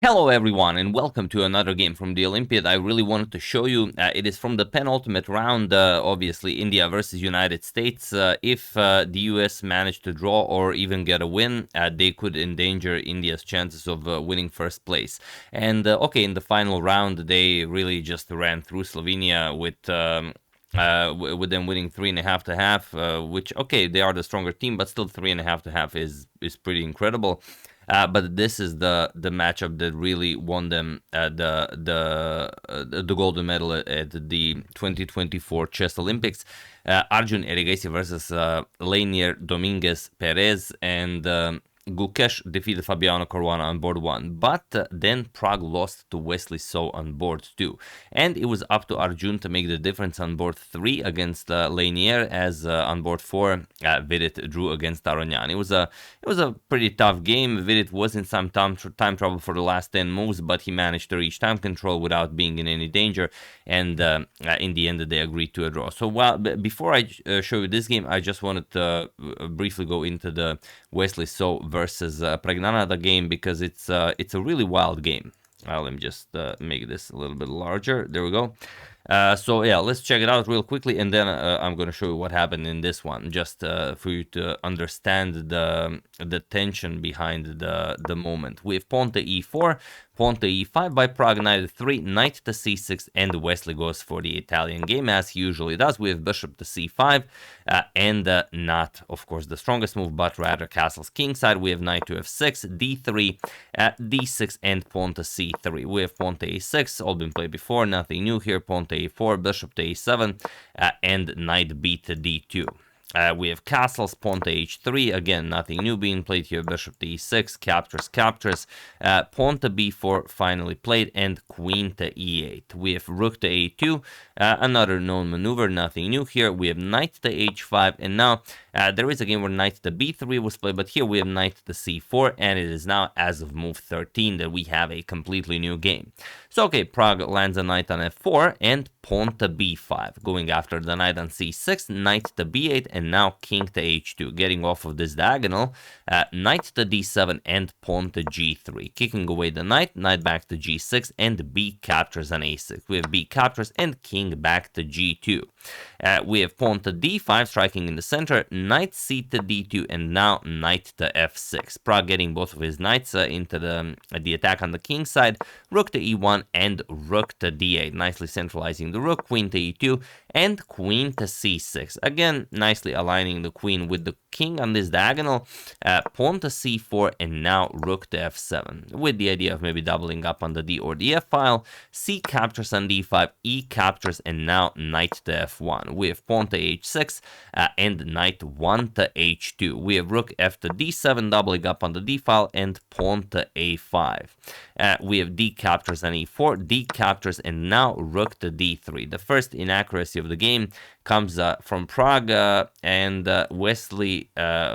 Hello everyone and welcome to another game from the Olympiad. I really wanted to show you, it is from the penultimate round, obviously India versus United States. If the US managed to draw or even get a win, they could endanger India's chances of winning first place. And okay, in the final round, they really just ran through Slovenia with them winning 3.5 to half, which, okay, they are the stronger team, but still 3.5 to half is pretty incredible. But this is the matchup that really won them the golden medal at the 2024 Chess Olympics. Arjun Erigaisi versus Leinier, Dominguez, Perez, and Gukesh defeated Fabiano Caruana on board 1, but then Prague lost to Wesley So on board 2, and it was up to Arjun to make the difference on board 3 against Leinier, as on board 4 Vidit drew against Aronian. It was a pretty tough game. Vidit was in some time trouble for the last 10 moves, but he managed to reach time control without being in any danger, and in the end they agreed to a draw. So before I show you this game, I just wanted to briefly go into the Wesley So versus Praggnanandhaa game, because it's a really wild game. Let me just make this a little bit larger. There we go. So yeah, let's check it out real quickly, and then I'm going to show you what happened in this one, just for you to understand the tension behind the moment. We have pawn to e4, pawn to e5 by Prague, knight to 3, knight to c6, and Wesley goes for the Italian game, as he usually does. We have bishop to c5, and not, of course, the strongest move, but rather castle's kingside. We have knight to f6, d3, d6, and pawn to c3. We have pawn to a6, all been played before, nothing new here. Pawn to a4, bishop to a7, and knight b to d2. We have castles, pawn to h3, again, nothing new being played here. Bishop to e6, captures, pawn to b4, finally played, and queen to e8. We have rook to a2, another known maneuver, nothing new here. We have knight to h5, and now there is a game where knight to b3 was played, but here we have knight to c4, and it is now, as of move 13, that we have a completely new game. So, okay, Prague lands a knight on f4, and pawn to b5, going after the knight on c6, knight to b8, and now king to h2, getting off of this diagonal, knight to d7, and pawn to g3, kicking away the knight back to g6, and b captures on a6. We have b captures, and king back to g2. We have pawn to d5, striking in the center, knight c to d2, and now knight to f6. Prague getting both of his knights into the attack on the king side, rook to e1, and rook to d8, nicely centralizing the rook, queen to e2, and queen to c6. Again, nicely aligning the queen with the king on this diagonal, pawn to c4, and now rook to f7, with the idea of maybe doubling up on the d or the f file. C captures on d5, e captures, and now knight to f1. We have pawn to h6, and knight 1 to h2. We have rook f to d7, doubling up on the d file, and pawn to a5. We have d captures on e4, d captures, and now rook to d3. The first inaccuracy of the game comes from Prague, and Wesley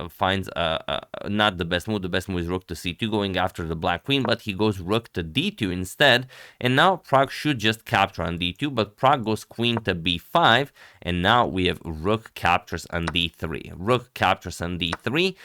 finds not the best move. The best move is rook to c2, going after the black queen, but he goes rook to d2 instead, and now Prague should just capture on d2, but Prague goes queen to b5, and now we have rook captures on d3. Rook captures on d3,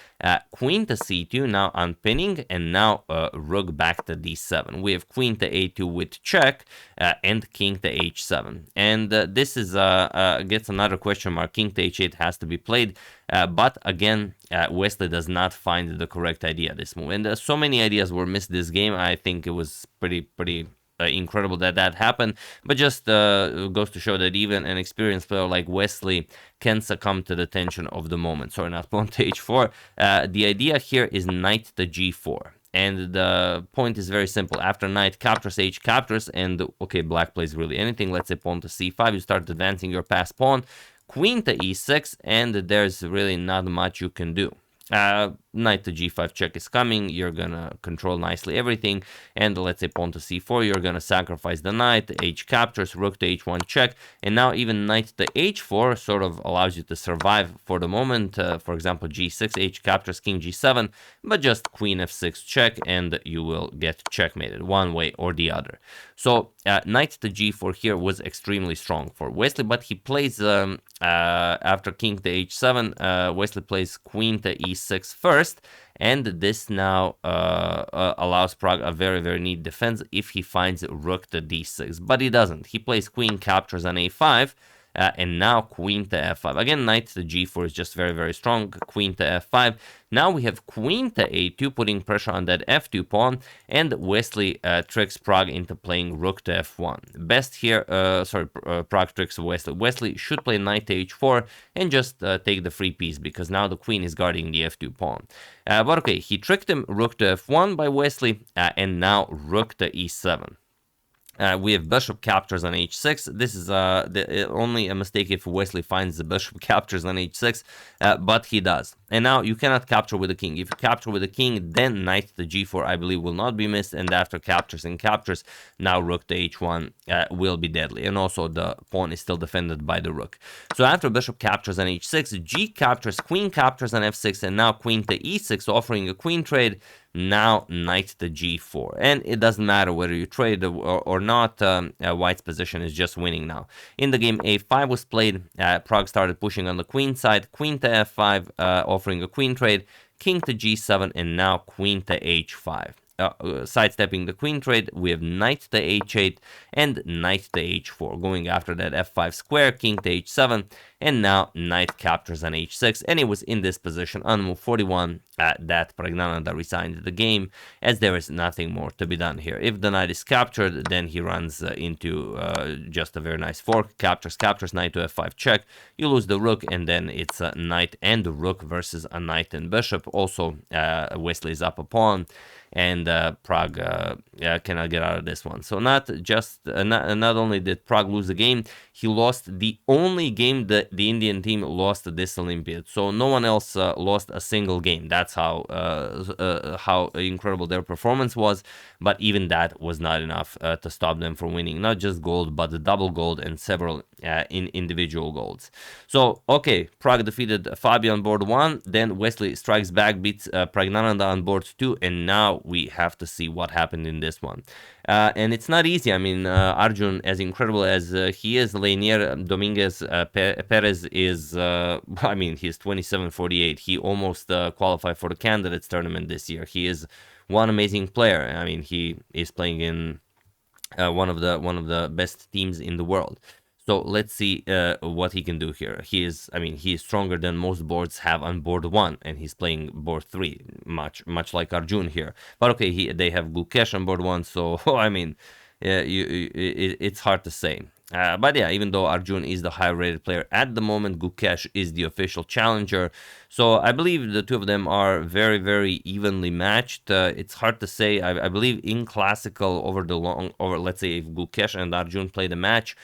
queen to c2, now unpinning, and now rook back to d7. We have queen to a2 with check, and king to h7. And this is gets another question mark. King to h8 has to be played, but again, Wesley does not find the correct idea this move. And so many ideas were missed this game. I think it was pretty incredible that happened, but just goes to show that even an experienced player like Wesley can succumb to the tension of the moment. Sorry, not pawn to h4. The idea here is knight to g4. And the point is very simple. After knight captures, h captures, and okay, black plays really anything. Let's say pawn to c5, you start advancing your passed pawn, queen to e6, and there's really not much you can do. Knight to g5 check is coming, you're gonna control nicely everything, and let's say pawn to c4, you're gonna sacrifice the knight, h captures, rook to h1 check, and now even knight to h4 sort of allows you to survive for the moment. For example, g6, h captures, king g7, but just queen f6 check, and you will get checkmated one way or the other. So knight to g4 here was extremely strong for Wesley, but he plays after king to h7, Wesley plays queen to e6 first, first, and this now allows Pragg a very, very neat defense if he finds rook to d6, but he doesn't. He plays queen captures on a5, and now queen to f5. Again, knight to g4 is just very, very strong. Queen to f5. Now we have queen to a2, putting pressure on that f2 pawn, and Wesley tricks Pragg into playing rook to f1. Best here, Pragg tricks Wesley. Wesley should play knight to h4 and just take the free piece, because now the queen is guarding the f2 pawn. But okay, he tricked him, rook to f1 by Wesley, and now rook to e7. We have bishop captures on h6. This is only a mistake if Wesley finds the bishop captures on h6, but he does. And now you cannot capture with the king. If you capture with the king, then knight to g4, I believe, will not be missed. And after captures and captures, now rook to h1 will be deadly. And also the pawn is still defended by the rook. So after bishop captures on h6, g captures, queen captures on f6, and now queen to e6, offering a queen trade. Now knight to g4, and it doesn't matter whether you trade or not. White's position is just winning now. In the game, a5 was played. Pragg started pushing on the queen side. Queen to f5, offering a queen trade. King to g7, and now queen to h5. Sidestepping the queen trade, we have knight to h8 and knight to h4, going after that f5 square, king to h7, and now knight captures on h6, and it was in this position on move 41 that Praggnanandhaa resigned the game, as there is nothing more to be done here. If the knight is captured, then he runs into just a very nice fork, captures, knight to f5 check, you lose the rook, and then it's a knight and rook versus a knight and bishop. Also, Wesley is up a pawn, and Pragg cannot get out of this one. So not only did Pragg lose the game, he lost the only game that the Indian team lost this Olympiad. So no one else lost a single game. That's how incredible their performance was. But even that was not enough to stop them from winning not just gold, but the double gold and several individual golds. So okay, Pragg defeated Fabio on board 1. Then Wesley strikes back, beats Praggnanandhaa on board 2, and now we have to see what happened in this one. And it's not easy. I mean, Arjun, as incredible as he is, Leinier, Dominguez, Perez is, I mean, he's 27-48. He almost qualified for the candidates tournament this year. He is one amazing player. I mean, he is playing in one of the best teams in the world. So let's see what he can do here. He is stronger than most boards have on board 1, and he's playing board 3, much like Arjun here. But okay, they have Gukesh on board 1, so I mean, it's hard to say. But yeah, even though Arjun is the higher-rated player at the moment, Gukesh is the official challenger. So I believe the two of them are very, very evenly matched. It's hard to say. I believe in classical over let's say if Gukesh and Arjun play the match,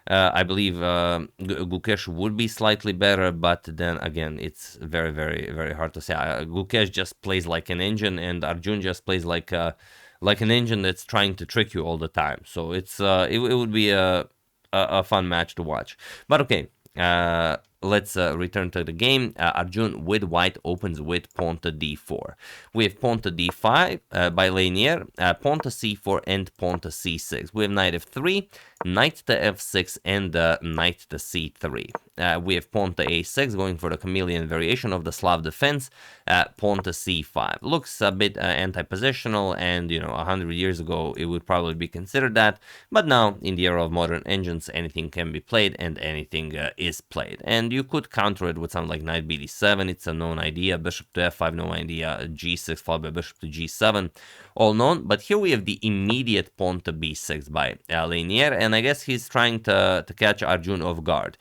I believe Gukesh would be slightly better, but then again, it's very, very, very hard to say. Gukesh just plays like an engine, and Arjun just plays like an engine that's trying to trick you all the time. So it's it would be a fun match to watch. But okay, let's return to the game. Arjun with white opens with pawn to d4. We have pawn to d5 by Leinier, pawn to c4, and pawn to c6. We have knight f3, knight to f6, and knight to c3. We have pawn to a6, going for the chameleon variation of the Slav defense. Pawn to c5 looks a bit anti-positional, and 100 years ago it would probably be considered that, but now in the era of modern engines, anything can be played and anything is played. And you could counter it with something like knight bd7. It's a known idea. Bishop to f5, known idea. G6 followed by bishop to g7, all known. But here we have the immediate pawn to b6 by Leinier, and I guess he's trying to catch Arjun off guard.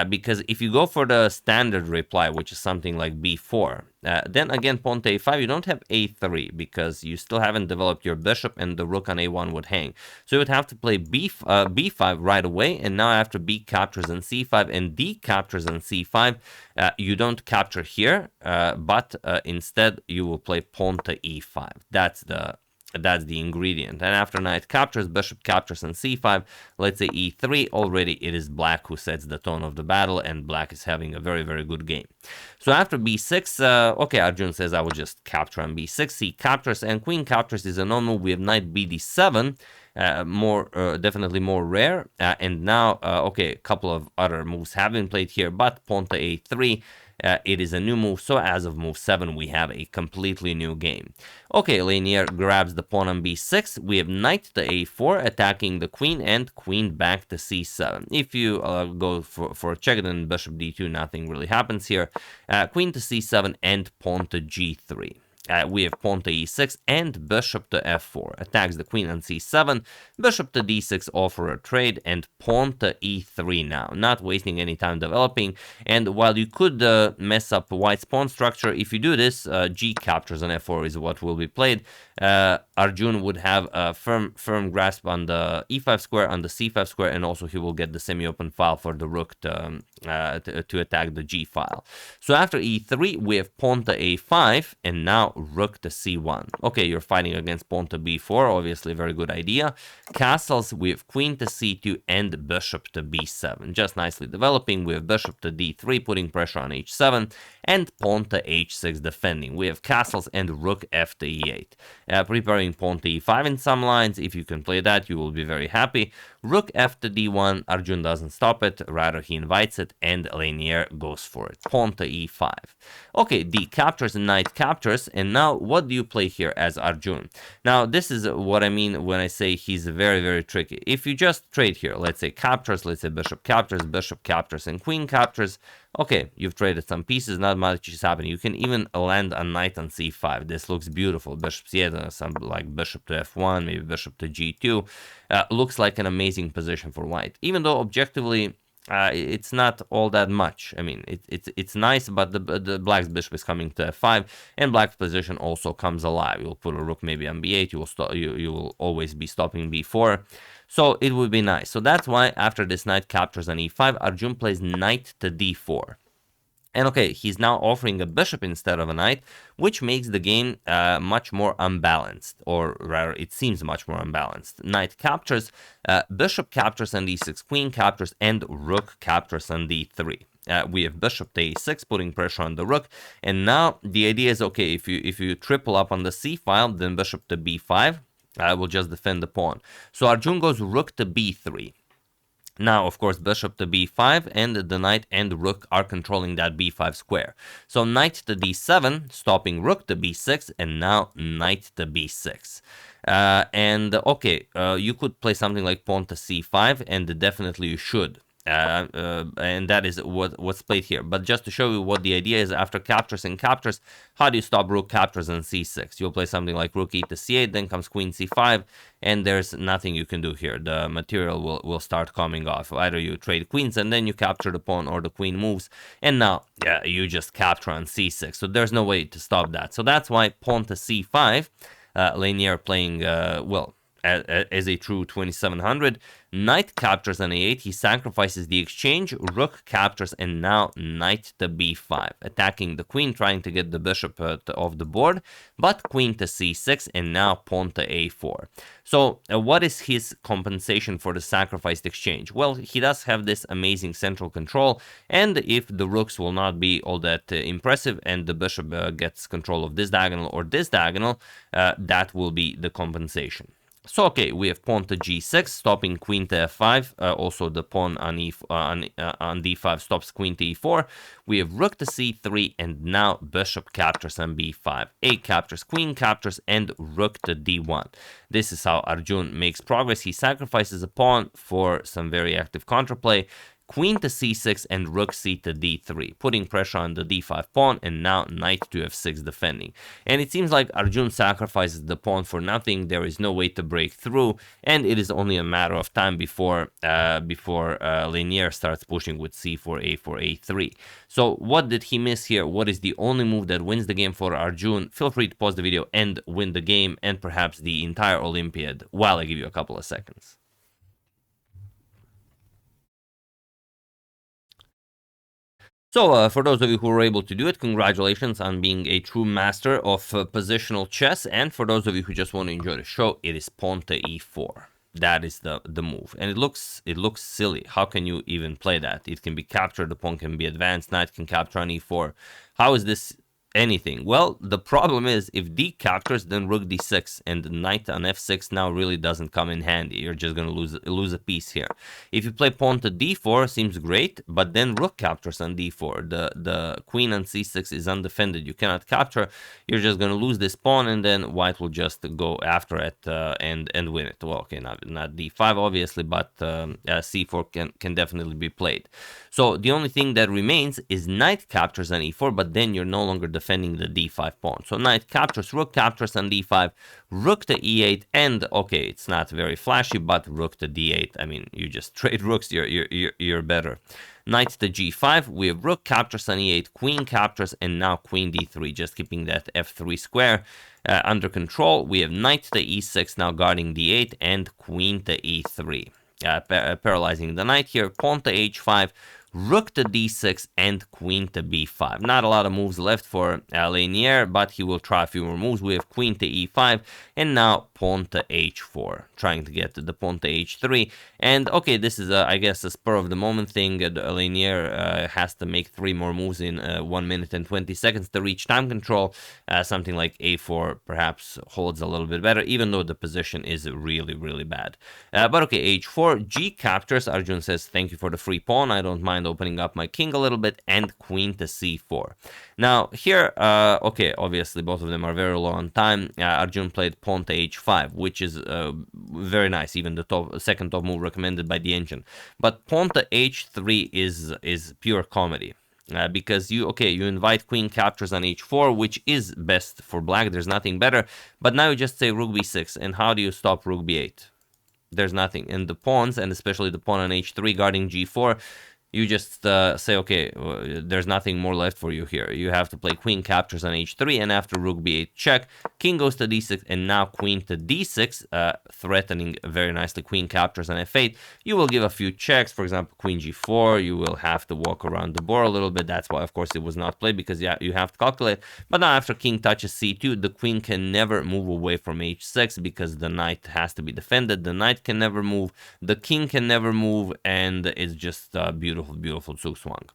Because if you go for the standard reply, which is something like b4, then again pawn to a5, you don't have a3 because you still haven't developed your bishop, and the rook on a1 would hang. So you would have to play b5 right away, and now after b captures on c5 and d captures on c5, you don't capture here, but instead you will play pawn to e5. That's the ingredient. And after knight captures, bishop captures on c5, let's say e3, already it is black who sets the tone of the battle, and black is having a very, very good game. So after b6, okay, Arjun says I will just capture on b6, he captures, and queen captures is a non-move. We have knight bd7, definitely more rare, and now, okay, a couple of other moves have been played here, but pawn to a3, It is a new move, so as of move 7, we have a completely new game. Okay, Leinier grabs the pawn on b6. We have knight to a4, attacking the queen, and queen back to c7. If you go for a check, then bishop d2, nothing really happens here. Queen to c7 and pawn to g3. We have pawn to e6 and bishop to f4. Attacks the queen on c7, bishop to d6, offer a trade, and pawn to e3 now. Not wasting any time developing. And while you could mess up white's pawn structure, if you do this, g captures on f4 is what will be played. Arjun would have a firm grasp on the e5 square, on the c5 square, and also he will get the semi-open file for the rook to attack the g file. So after e3, we have pawn to a5, and now rook to c1. Okay, you're fighting against pawn to b4, obviously a very good idea. Castles, we have queen to c2 and bishop to b7. Just nicely developing. We have bishop to d3, putting pressure on h7, and pawn to h6 defending. We have castles and rook f to e8. Preparing pawn to e5 in some lines. If you can play that, you will be very happy. Rook f to d1, Arjun doesn't stop it, rather he invites it, and Leinier goes for it. Pawn to e5. Okay, d captures and knight captures, and now what do you play here as Arjun? Now, this is what I mean when I say he's very, very tricky. If you just trade here, let's say captures, let's say bishop captures, and queen captures, okay, you've traded some pieces, not much is happening. You can even land a knight on c5. This looks beautiful. Bishop c8, some like bishop to f1, maybe bishop to g2. Looks like an amazing position for white. Even though objectively, it's not all that much. I mean, it's nice, but the black's bishop is coming to f5, and black's position also comes alive. You'll put a rook maybe on b8. You will always be stopping b4. So it would be nice. So that's why after this knight captures on e5, Arjun plays knight to d4. And okay, he's now offering a bishop instead of a knight, which makes the game much more unbalanced, or rather, it seems much more unbalanced. Knight captures, bishop captures on d6, queen captures, and rook captures on d3. We have bishop to a6, putting pressure on the rook, and now the idea is, okay, if you triple up on the c file, then bishop to b5, will just defend the pawn. So Arjun goes rook to b3. Now, of course, bishop to b5, and the knight and rook are controlling that b5 square. So knight to d7, stopping rook to b6, and now knight to b6. Okay, you could play something like pawn to c5, and definitely you should. And that is what's played here. But just to show you what the idea is, after captures and captures, how do you stop rook captures on c6? You'll play something like rook e to c8, then comes queen c5, and there's nothing you can do here. The material will start coming off. Either you trade queens and then you capture the pawn, or the queen moves, and now you just capture on c6. So there's no way to stop that. So that's why pawn to c5, Leinier playing, well, as a true 2700. Knight captures on a8, he sacrifices the exchange, rook captures, and now knight to b5, attacking the queen, trying to get the bishop off the board, but queen to c6, and now pawn to a4. So what is his compensation for the sacrificed exchange? Well, he does have this amazing central control, and if the rooks will not be all that impressive, and the bishop gets control of this diagonal or this diagonal, that will be the compensation. So, okay, we have pawn to g6, stopping queen to f5. Also, the pawn on d5 stops queen to e4. We have rook to c3, and now bishop captures on b5. A captures, queen captures, and rook to d1. This is how Arjun makes progress. He sacrifices a pawn for some very active counterplay. Queen to c6 and rook c to d3, putting pressure on the d5 pawn, and now knight to f6 defending. And it seems like Arjun sacrifices the pawn for nothing. There is no way to break through, and it is only a matter of time before Leinier starts pushing with c4, a4, a3. So what did he miss here? What is the only move that wins the game for Arjun? Feel free to pause the video and win the game, and perhaps the entire Olympiad, while I give you a couple of seconds. So, for those of you who were able to do it, congratulations on being a true master of positional chess. And for those of you who just want to enjoy the show, it is pawn to e4. That is the move. And it looks silly. How can you even play that? It can be captured, the pawn can be advanced, knight can capture on e4. How is this anything. Well, the problem is if d captures, then rook d6, and knight on f6 now really doesn't come in handy. You're just gonna lose a piece here. If you play pawn to d4, seems great, but then rook captures on d4. The queen on c6 is undefended. You cannot capture. You're just gonna lose this pawn, and then white will just go after it and win it. Well, okay, not d5 obviously, but c4 can definitely be played. So the only thing that remains is knight captures on e4, but then you're no longer defending the d5 pawn. So knight captures, rook captures on d5, rook to e8, and okay, it's not very flashy, but rook to d8. I mean, you just trade rooks, you're better. Knight to g5, we have rook captures on e8, queen captures, and now queen d3, just keeping that f3 square under control. We have knight to e6 now guarding d8, and queen to e3. Paralyzing the knight here, pawn to h5, rook to d6, and queen to b5. Not a lot of moves left for Leinier, but he will try a few more moves. We have queen to e5, and now pawn to h4, trying to get the pawn to h3. And okay, this is, I guess, a spur of the moment thing. Leinier has to make 3 more moves in 1 minute and 20 seconds to reach time control. Something like a4 perhaps holds a little bit better, even though the position is really, really bad. But okay, h4, g captures. Arjun says, thank you for the free pawn. I don't mind opening up my king a little bit, and queen to c4. Now here, okay, obviously both of them are very low on time. Arjun played pawn to h5, which is very nice, even the second top move recommended by the engine. But pawn to h3 is pure comedy. Because you invite queen captures on h4, which is best for black. There's nothing better. But now you just say rook b6, and how do you stop rook b8? There's nothing. And the pawns, and especially the pawn on h3 guarding g4, you just say, okay, there's nothing more left for you here. You have to play queen captures on h3, and after rook b8 check, king goes to d6, and now queen to d6, threatening very nicely queen captures on f8. You will give a few checks, for example, queen g4. You will have to walk around the board a little bit. That's why, of course, it was not played, because you have to calculate. But now after king touches c2, the queen can never move away from h6, because the knight has to be defended. The knight can never move. The king can never move, and it's just beautiful Zugzwang.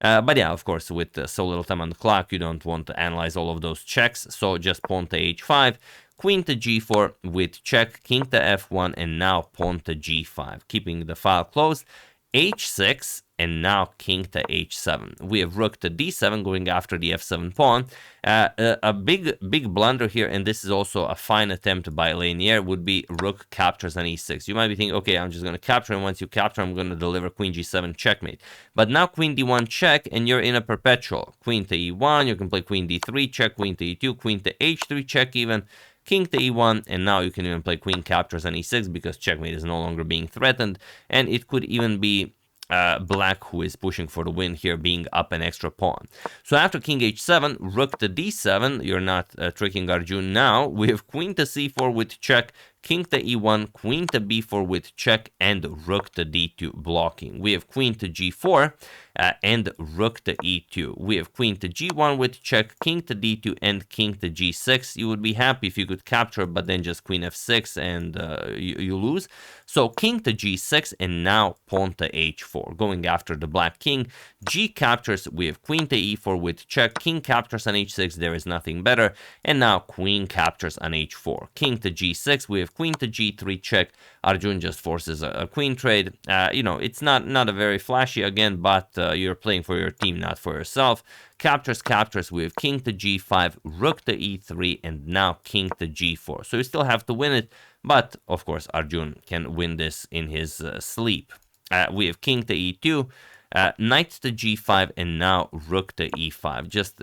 But yeah, of course, with so little time on the clock, you don't want to analyze all of those checks. So just pawn to h5, queen to g4 with check, king to f1, and now pawn to g5, keeping the file closed. h6, and now king to h7. We have rook to d7 going after the f7 pawn. A big blunder here, and this is also a fine attempt by Leinier, would be rook captures on e6. You might be thinking, okay, I'm just going to capture, and once you capture, I'm going to deliver queen g7 checkmate. But now queen d1 check, and you're in a perpetual. Queen to e1, you can play queen d3 check, queen to e2, queen to h3 check even, king to e1, and now you can even play queen captures on e6, because checkmate is no longer being threatened, and it could even be black who is pushing for the win here, being up an extra pawn. So after king h7, rook to d7, you're not tricking Arjun now. We have queen to c4 with check, king to e1, queen to b4 with check, and rook to d2 blocking. We have queen to g4 and rook to e2. We have queen to g1 with check, king to d2, and king to g6. You would be happy if you could capture, but then just queen f6 and you lose. So king to g6, and now pawn to h4, going after the black king. G captures, we have queen to e4 with check, king captures on h6, there is nothing better, and now queen captures on h4. King to g6, we have queen to g3 check. Arjun just forces a queen trade. It's not a very flashy again, but you're playing for your team, not for yourself. Captures, we have king to g5, rook to e3, and now king to g4. So you still have to win it, but of course Arjun can win this in his sleep. We have king to e2, knight to g5, and now rook to e5. Just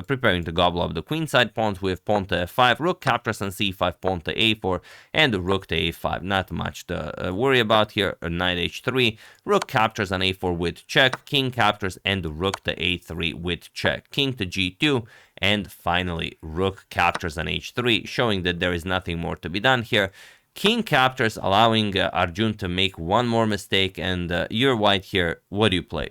preparing to gobble up the queenside pawns. We have pawn to f5, rook captures on c5, pawn to a4, and rook to a5. Not much to worry about here. Knight h3, rook captures on a4 with check, king captures, and rook to a3 with check. King to g2, and finally rook captures on h3, showing that there is nothing more to be done here. King captures, allowing Arjun to make one more mistake, and you're white here. What do you play?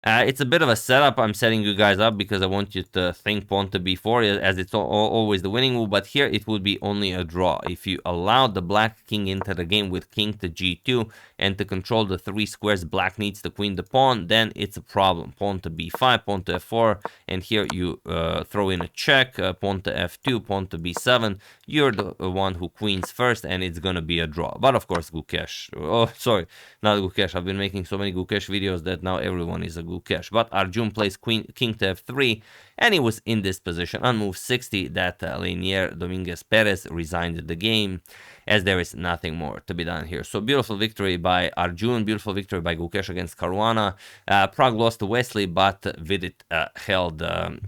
It's a bit of a setup. I'm setting you guys up because I want you to think pawn to b4 as it's always the winning move, but here it would be only a draw. If you allowed the black king into the game with king to g2 and to control the 3 squares black needs to queen the pawn, then it's a problem. Pawn to b5, pawn to f4, and here you throw in a check, pawn to f2, pawn to b7. You're the one who queens first, and it's gonna be a draw. But of course, Gukesh. Oh, sorry, not Gukesh. I've been making so many Gukesh videos that now everyone is a Gukesh. But Arjun plays king to f3, and he was in this position on move 60 that Leinier, Dominguez, Perez resigned the game, as there is nothing more to be done here. So beautiful victory by Arjun, beautiful victory by Gukesh against Caruana. Pragg lost to Wesley, but Vidit held Levon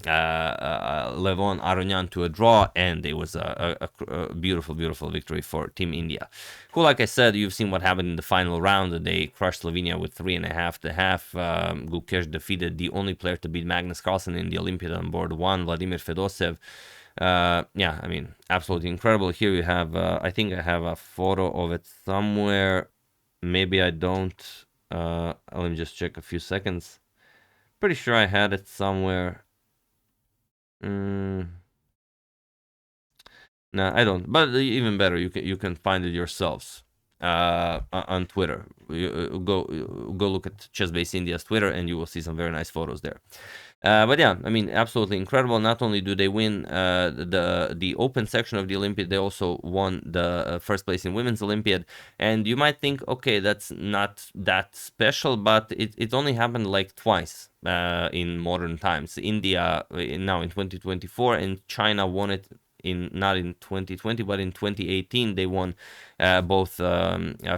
Aronian to a draw, and it was a beautiful, beautiful victory for Team India, who, like I said, you've seen what happened in the final round. They crushed Slovenia with 3.5 to half. Gukesh defeated the only player to beat Magnus Carlsen in the Olympiad on board 1, Vladimir Fedosev. Yeah, I mean, absolutely incredible. Here you have, I think I have a photo of it somewhere. Maybe I don't. Let me just check a few seconds. Pretty sure I had it somewhere. No, I don't. But even better, you can find it yourselves on Twitter. Go look at Chessbase India's Twitter, and you will see some very nice photos there. But yeah, I mean, absolutely incredible. Not only do they win the open section of the Olympiad, they also won the first place in Women's Olympiad. And you might think, okay, that's not that special, but it only happened like twice in modern times. India now in 2024, and China won it not in 2020 but in 2018. They won both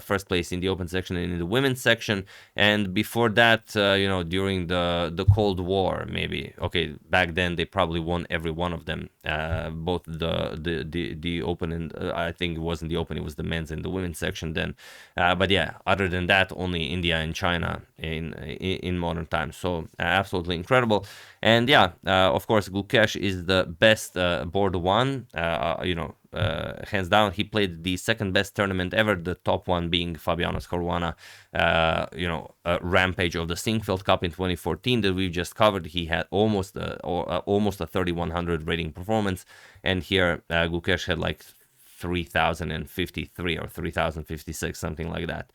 first place in the open section and in the women's section. And before that, you know, during the Cold War, maybe, okay, back then they probably won every one of them, both the open and I think it wasn't the open, it was the men's and the women's section then. But yeah, other than that, only India and China in modern times. So absolutely incredible. And yeah, of course, Gukesh is the best board 1, you know, hands down. He played the second best tournament ever, the top one being Fabiano's Caruana, you know, rampage of the Singfield Cup in 2014 that we've just covered. He had almost a 3100 rating performance, and here Gukesh had like 3053 or 3056, something like that.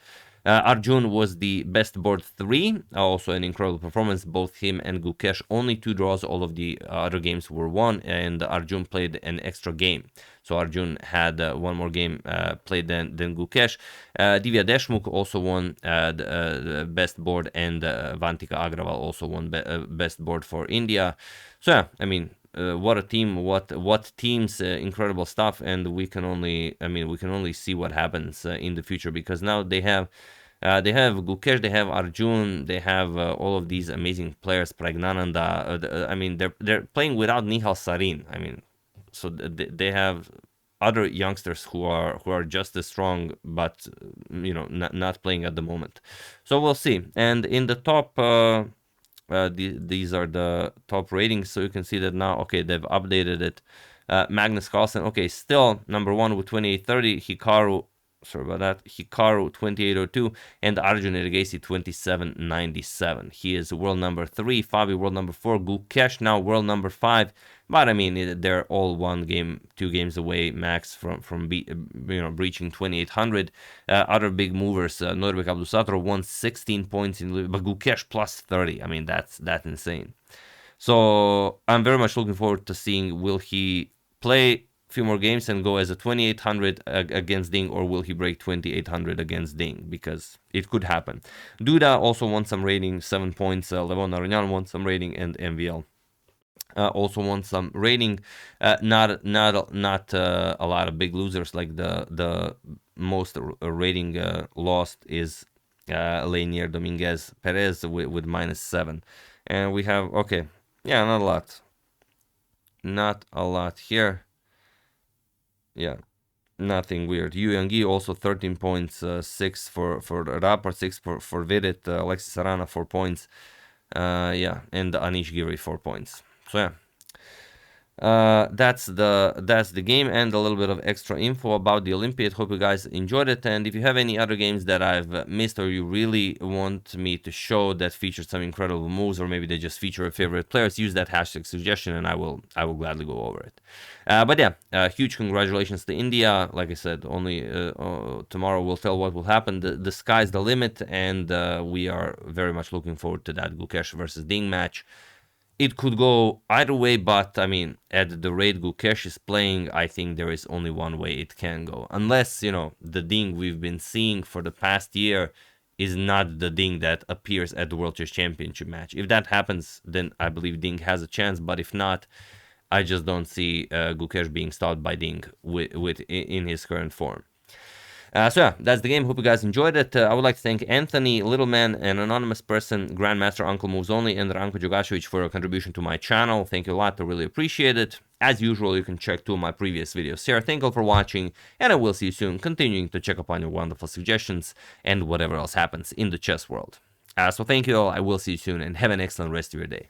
Arjun was the best board 3, also an incredible performance. Both him and Gukesh, only 2 draws, all of the other games were won, and Arjun played an extra game. So Arjun had one more game played than Gukesh. Divya Deshmukh also won the best board, and Vantika Agrawal also won best board for India. So yeah, I mean, what a team, what teams, incredible stuff. And we can only see what happens in the future, because now they have Gukesh, they have Arjun, they have all of these amazing players, Praggnanandhaa. I mean, they're playing without Nihal Sarin. I mean, so they have other youngsters who are just as strong, but you know, not playing at the moment. So we'll see. And in the top, these are the top ratings. So you can see that now, okay, they've updated it. Magnus Carlsen, okay, still number 1 with 2830. Hikaru, sorry about that, Hikaru 2802, and Arjun Erigaisi 2797. He is world number 3, Fabi world number 4, Gukesh now world number 5. But I mean, they're all 2 games away max from breaching 2800. Other big movers, Norbek Abdusatro won 16 points in, but Gukesh plus 30. I mean, that's insane. So I'm very much looking forward to seeing, will he play few more games and go as a 2800 against Ding, or will he break 2800 against Ding? Because it could happen. Duda also won some rating, 7 points. Levon Aronian won some rating, and MVL also won some rating. Not a lot of big losers. Like the most rating lost is Leinier, Dominguez, Perez with -7, and we have, okay, yeah, not a lot here. Yeah, nothing weird. Yu Yanggi also 13 points, 6 for Rapport, 6 for Vidit, Alexis Arana 4 points, yeah, and Anish Giri 4 points. So yeah, That's the game, and a little bit of extra info about the Olympiad. Hope you guys enjoyed it, and if you have any other games that I've missed or you really want me to show that feature some incredible moves, or maybe they just feature your favorite players, use that hashtag suggestion and I will gladly go over it. But yeah, huge congratulations to India. Like I said, only tomorrow will tell what will happen. The sky's the limit, and we are very much looking forward to that Gukesh versus Ding match. It could go either way, but I mean, at the rate Gukesh is playing, I think there is only one way it can go. Unless, the Ding we've been seeing for the past year is not the Ding that appears at the World Chess Championship match. If that happens, then I believe Ding has a chance, but if not, I just don't see Gukesh being stopped by Ding in his current form. So yeah, that's the game. Hope you guys enjoyed it. I would like to thank Anthony, Littleman, an anonymous person, Grandmaster Uncle Moves Only, and Ranko Djogašević for your contribution to my channel. Thank you a lot. I really appreciate it. As usual, you can check 2 of my previous videos here. Thank you all for watching, and I will see you soon, continuing to check upon your wonderful suggestions and whatever else happens in the chess world. So thank you all. I will see you soon, and have an excellent rest of your day.